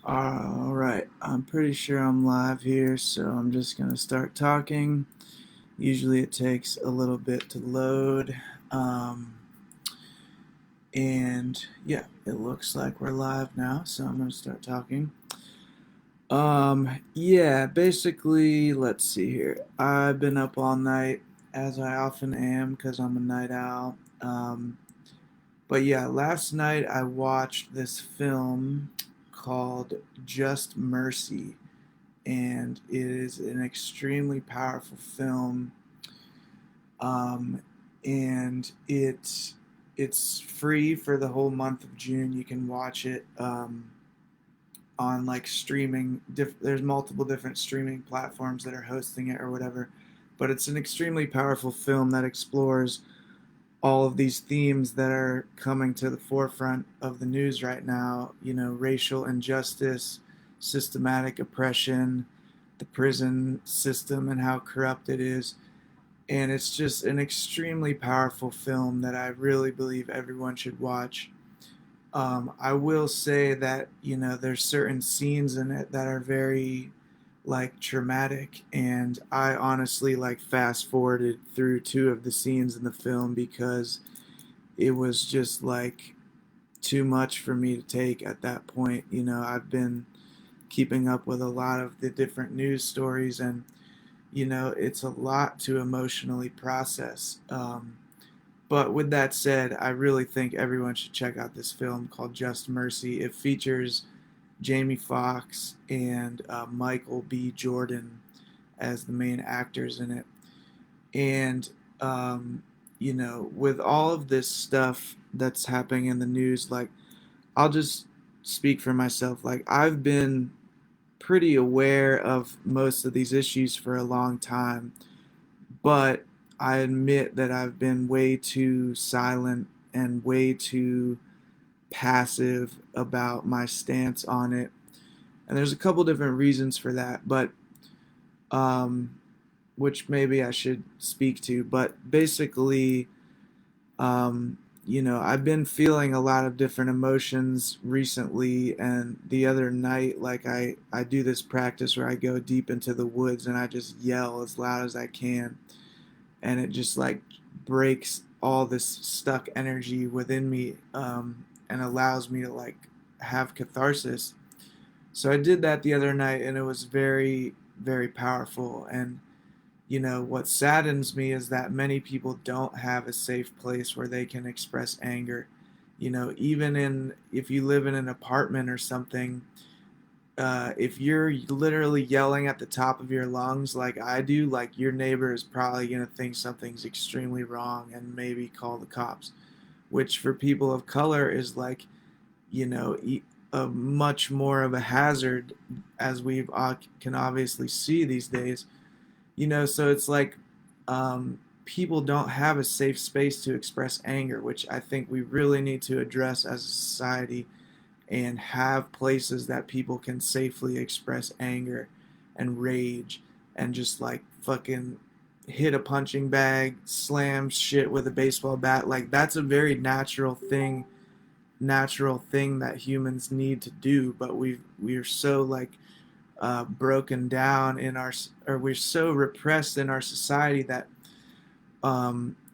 All right, I'm pretty sure I'm live here, so I'm just gonna start talking. Usually it takes a little bit to load. Um, and yeah, it looks like we're live now, so I'm gonna start talking. Yeah, basically, let's see here. I've been up all night, as I often am, because I'm a night owl. But yeah, last night I watched this film called Just Mercy, and it is an extremely powerful film. Um, and it's free for the whole month of June. You can watch it on like streaming. There's multiple different streaming platforms that are hosting it or whatever. But it's an extremely powerful film that explores all of these themes that are coming to the forefront of the news right now. You know, racial injustice, systematic oppression, the prison system, and how corrupt it is. And it's just an extremely powerful film that I really believe everyone should watch. I will say that, you know, there's certain scenes in it that are very like traumatic, and I honestly like fast forwarded through two of the scenes in the film because it was just like too much for me to take at that point. You know, I've been keeping up with a lot of the different news stories, and you know, it's a lot to emotionally process. But with that said, I really think everyone should check out this film called Just Mercy. It features Jamie Foxx and Michael B. Jordan as the main actors in it. And, um, you know, with all of this stuff that's happening in the news, like, I'll just speak for myself. Like, I've been pretty aware of most of these issues for a long time, but I admit that I've been way too silent and way too passive about my stance on it. And there's a couple different reasons for that, but um, which maybe I should speak to. But basically, you know, I've been feeling a lot of different emotions recently. And the other night, like I do this practice where I go deep into the woods and I just yell as loud as I can, and it just like breaks all this stuck energy within me, and allows me to like have catharsis. So I did that the other night, and it was very, very powerful. And you know, what saddens me is that many people don't have a safe place where they can express anger. You know, even in if you live in an apartment or something, if you're literally yelling at the top of your lungs like I do, like your neighbor is probably going to think something's extremely wrong and maybe call the cops, which for people of color is like, you know, a much more of a hazard, as we can obviously see these days. You know, so it's like people don't have a safe space to express anger, which I think we really need to address as a society, and have places that people can safely express anger and rage and just like fucking hit a punching bag, slam shit with a baseball bat. Like that's a very natural thing that humans need to do, but we're so like broken down in our, or we're so repressed in our society that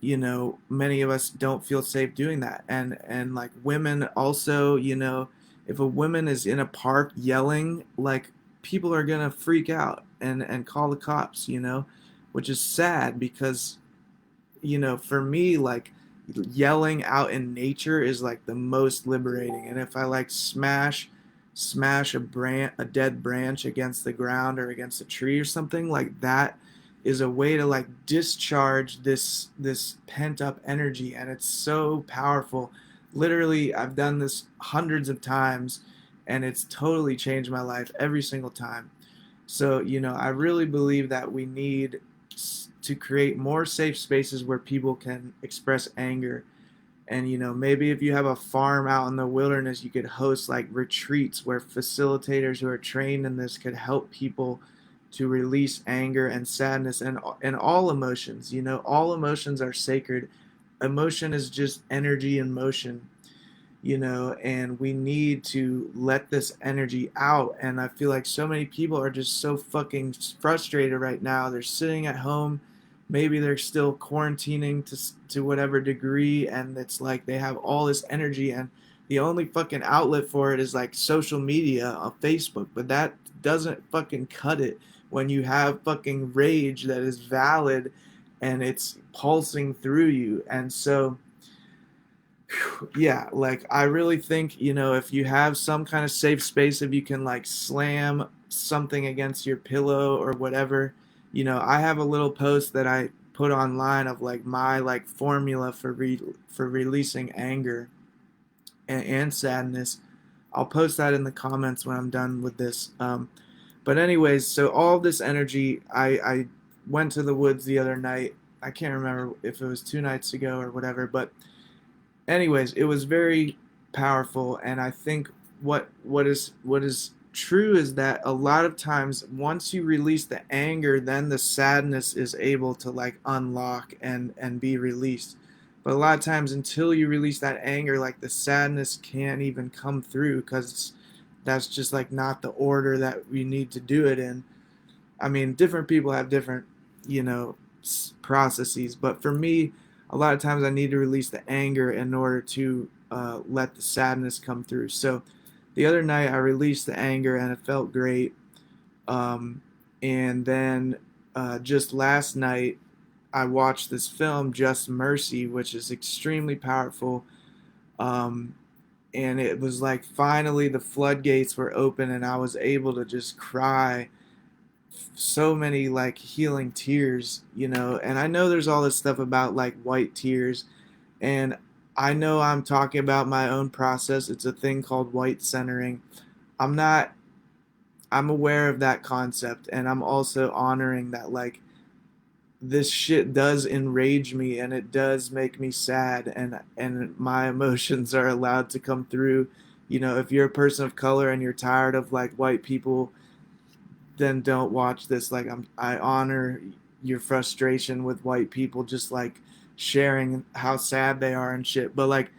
you know, many of us don't feel safe doing that. And like women also, you know, if a woman is in a park yelling, like people are gonna freak out and call the cops, you know, which is sad because, you know, for me, like yelling out in nature is like the most liberating. And if I like smash a dead branch against the ground or against a tree or something, like that is a way to like discharge this pent up energy, and it's so powerful. Literally, I've done this hundreds of times, and it's totally changed my life every single time. So, you know, I really believe that we need to create more safe spaces where people can express anger. And, you know, maybe if you have a farm out in the wilderness, you could host like retreats where facilitators who are trained in this could help people to release anger and sadness and all emotions. You know, all emotions are sacred. Emotion is just energy in motion. and we need to let this energy out. And I feel like so many people are just so fucking frustrated right now. They're sitting at home, maybe they're still quarantining to whatever degree, and it's like they have all this energy, and the only fucking outlet for it is like social media on Facebook, but that doesn't fucking cut it when you have fucking rage that is valid and it's pulsing through you. And so yeah, like I really think, if you have some kind of safe space, if you can like slam something against your pillow or whatever, I have a little post that I put online of like my like formula for releasing anger and sadness. I'll post that in the comments when I'm done with this. But anyways, so all this energy, I went to the woods the other night. I can't remember if it was 2 nights ago or whatever, but anyways, it was very powerful. And I think what is true is that a lot of times once you release the anger, then the sadness is able to like unlock and be released. But a lot of times until you release that anger, like the sadness can't even come through because that's just like not the order that we need to do it in. I mean, different people have different, you know, processes, but for me, a lot of times I need to release the anger in order to let the sadness come through. So the other night I released the anger and it felt great. Um, and then just last night I watched this film, Just Mercy, which is extremely powerful. Um, and it was like finally the floodgates were open and I was able to just cry so many like healing tears, and I know there's all this stuff about like white tears, and I know I'm talking about my own process. It's a thing called white centering. I'm not I'm aware of that concept, and I'm also honoring that like this shit does enrage me and it does make me sad, and my emotions are allowed to come through. If you're a person of color and you're tired of like white people, then don't watch this. Like I honor your frustration with white people just like sharing how sad they are and shit. But like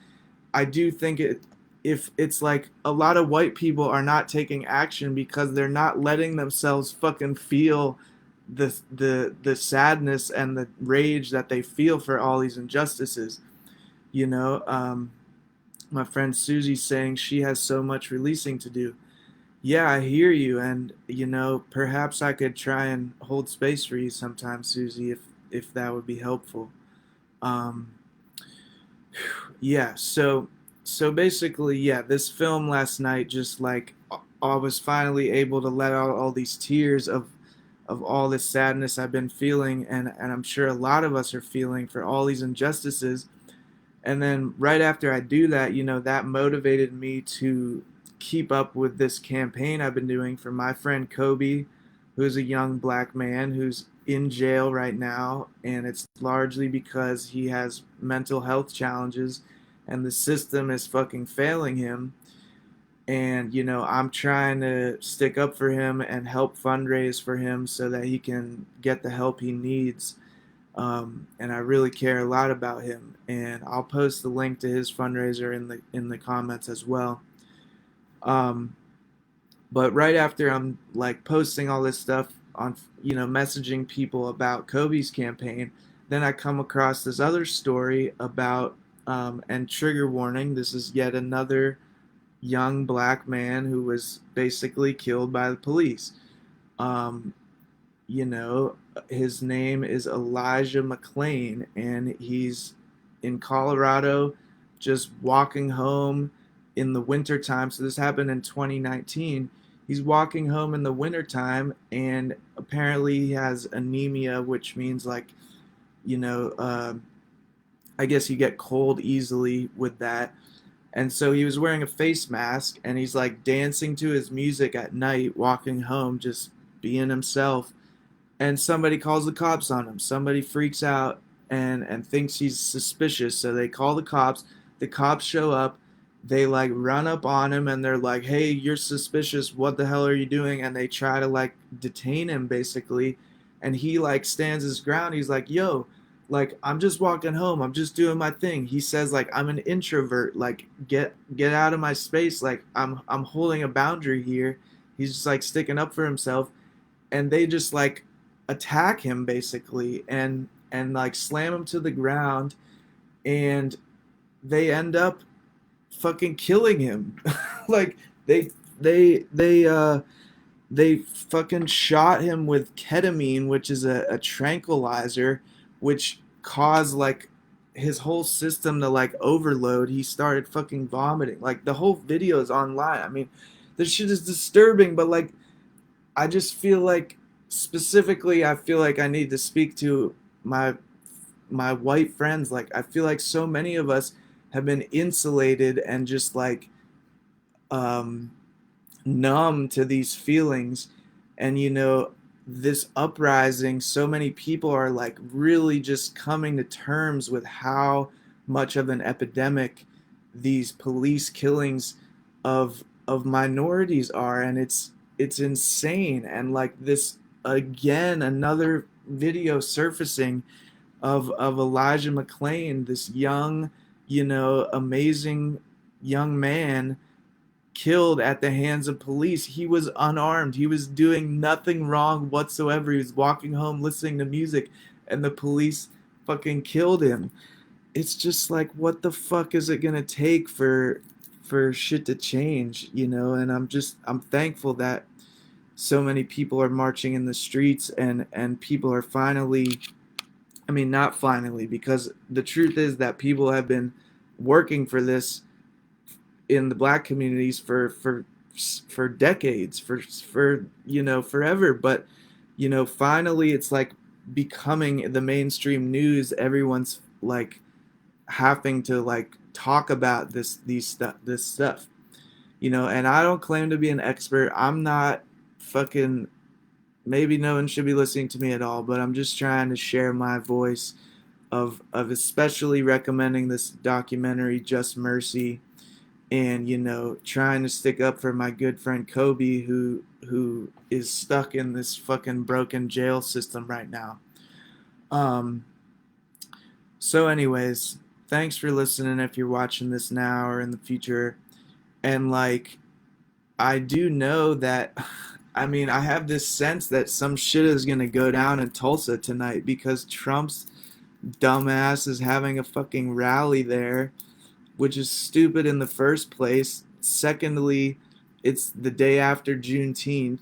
I do think if it's like a lot of white people are not taking action because they're not letting themselves fucking feel the sadness and the rage that they feel for all these injustices. You know, my friend Susie's saying she has so much releasing to do. Yeah, I hear you, and perhaps I could try and hold space for you sometime, Susie, if that would be helpful. Um, yeah, so basically, yeah, this film last night just like I was finally able to let out all these tears of all this sadness I've been feeling, and I'm sure a lot of us are feeling for all these injustices. And then right after I do that, that motivated me to keep up with this campaign I've been doing for my friend Kobe, who's a young black man who's in jail right now. And it's largely because he has mental health challenges and the system is fucking failing him. And, I'm trying to stick up for him and help fundraise for him so that he can get the help he needs. And I really care a lot about him. And I'll post the link to his fundraiser in the comments as well. Um, but right after I'm like posting all this stuff on, messaging people about Kobe's campaign, then I come across this other story about, and trigger warning, this is yet another young black man who was basically killed by the police. Um, you know, his name is Elijah McLain, and he's in Colorado just walking home in the wintertime. So this happened in 2019. He's walking home in the wintertime, and apparently he has anemia, which means like, you know, uh, I guess you get cold easily with that. And so he was wearing a face mask and he's like dancing to his music at night, walking home, just being himself, and somebody calls the cops on him. Somebody freaks out and thinks he's suspicious, so they call the cops. The cops show up. They like run up on him and they're like, "Hey, you're suspicious. What the hell are you doing?" And they try to like detain him basically. And he like stands his ground. He's like, "Yo, like I'm just walking home, I'm just doing my thing. He says like I'm an introvert, like get out of my space, like I'm holding a boundary here. He's just like sticking up for himself, and they just like attack him basically, and like slam him to the ground, and they end up fucking killing him. Like they they fucking shot him with ketamine, which is a tranquilizer, which caused like his whole system to like overload. He started fucking vomiting. Like the whole video is online. I mean, this shit is disturbing, but like I just feel like specifically I feel like I need to speak to my my white friends. Like I feel like so many of us have been insulated and just like um numb to these feelings. And this uprising, so many people are like really just coming to terms with how much of an epidemic these police killings of minorities are, and it's insane. And like this, again, another video surfacing of Elijah McLain, this young, amazing young man killed at the hands of police. He was unarmed. He was doing nothing wrong whatsoever. He was walking home listening to music, and the police fucking killed him. It's just like, what the fuck is it gonna take for shit to change, And I'm thankful that so many people are marching in the streets, and people are finally, I mean, not finally, because the truth is that people have been working for this in the black communities for decades, for forever. But finally it's like becoming the mainstream news. Everyone's like having to like talk about this stuff, and I don't claim to be an expert. I'm not fucking, maybe no one should be listening to me at all, but I'm just trying to share my voice of especially recommending this documentary, Just Mercy, and trying to stick up for my good friend Kobe, who is stuck in this fucking broken jail system right now. um so anyways, thanks for listening if you're watching this now or in the future. And like, I do know that I mean, I have this sense that some shit is going to go down in Tulsa tonight because Trump's dumbass is having a fucking rally there, which is stupid in the first place. Secondly, it's the day after Juneteenth.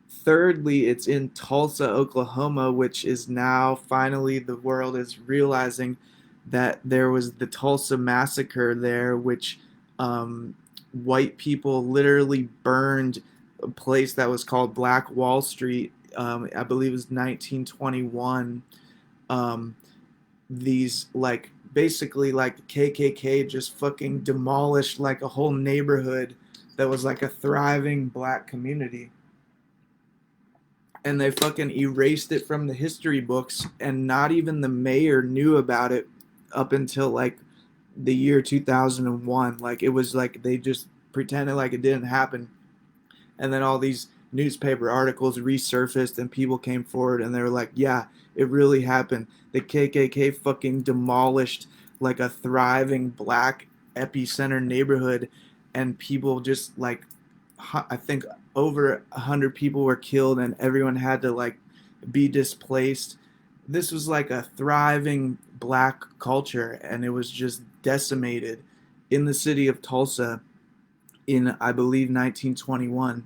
Thirdly, it's in Tulsa, Oklahoma, which is now finally the world is realizing that there was the Tulsa massacre there, which white people literally burned a place that was called Black Wall Street. I believe it was 1921. Um, these like basically like KKK just fucking demolished like a whole neighborhood that was like a thriving black community, and they fucking erased it from the history books, and not even the mayor knew about it up until like the year 2001. Like it was like they just pretended like it didn't happen, and then all these newspaper articles resurfaced and people came forward and they were like, yeah, it really happened. The KKK fucking demolished like a thriving black epicenter neighborhood, and people just like, I think over 100 people were killed, and everyone had to like be displaced. This was like a thriving black culture, and it was just decimated in the city of Tulsa in, I believe, 1921.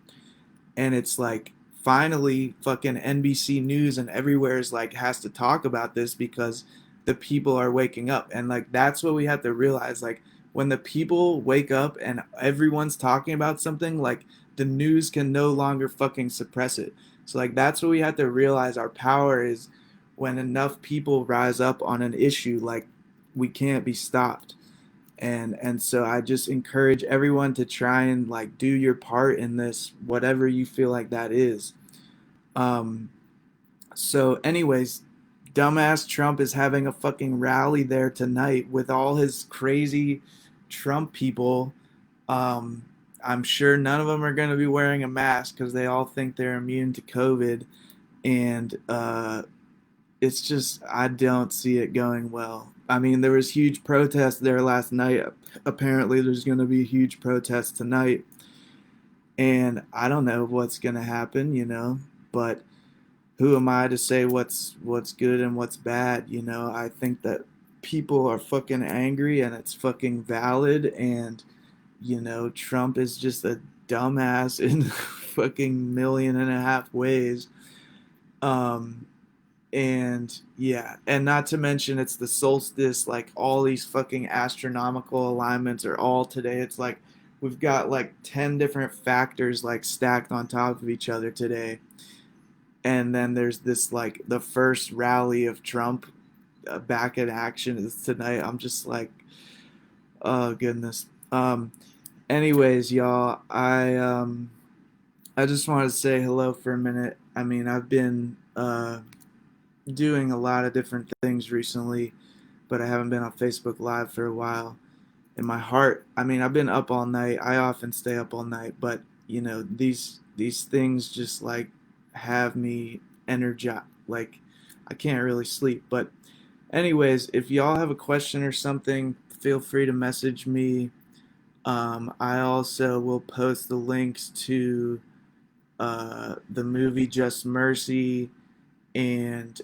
And it's like finally fucking NBC News and everywhere is like has to talk about this because the people are waking up. And like that's what we have to realize, like when the people wake up and everyone's talking about something, like the news can no longer fucking suppress it. So like that's what we have to realize, our power is when enough people rise up on an issue, like we can't be stopped. And so I just encourage everyone to try and like do your part in this, whatever you feel like that is. um so anyways, dumbass Trump is having a fucking rally there tonight with all his crazy Trump people. um I'm sure none of them are going to be wearing a mask because they all think they're immune to COVID. And it's just I don't see it going well. I mean, there was huge protests there last night. Apparently, there's going to be a huge protest tonight, and I don't know what's going to happen, but who am I to say what's good and what's bad, I think that people are fucking angry and it's fucking valid, and Trump is just a dumbass in fucking million and a half ways. Um and yeah, and not to mention it's the solstice, like all these fucking astronomical alignments are all today. It's like we've got like 10 different factors like stacked on top of each other today. And then there's this like the first rally of Trump back in action is tonight. I'm just like, oh goodness. Anyways, y'all, I just wanted to say hello for a minute. I mean, I've been doing a lot of different things recently, but I haven't been on Facebook Live for a while. In my heart, I mean, I've been up all night. I often stay up all night, but these things just like have me energized. Like I can't really sleep. But anyways, if y'all have a question or something, feel free to message me. I also will post the links to the movie Just Mercy, and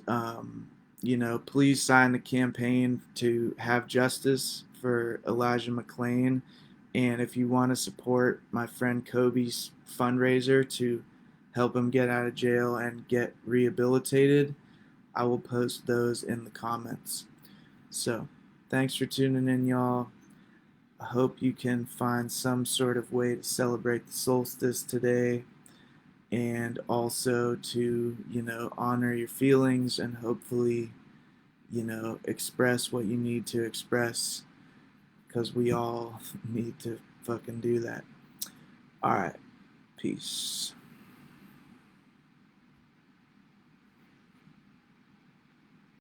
please sign the campaign to have justice for Elijah McLain. And if you want to support my friend Kobe's fundraiser to help him get out of jail and get rehabilitated, I will post those in the comments. So, thanks for tuning in, y'all. I hope you can find some sort of way to celebrate the solstice today, and also to, honor your feelings and hopefully, express what you need to express, because we all need to fucking do that. All right. Peace.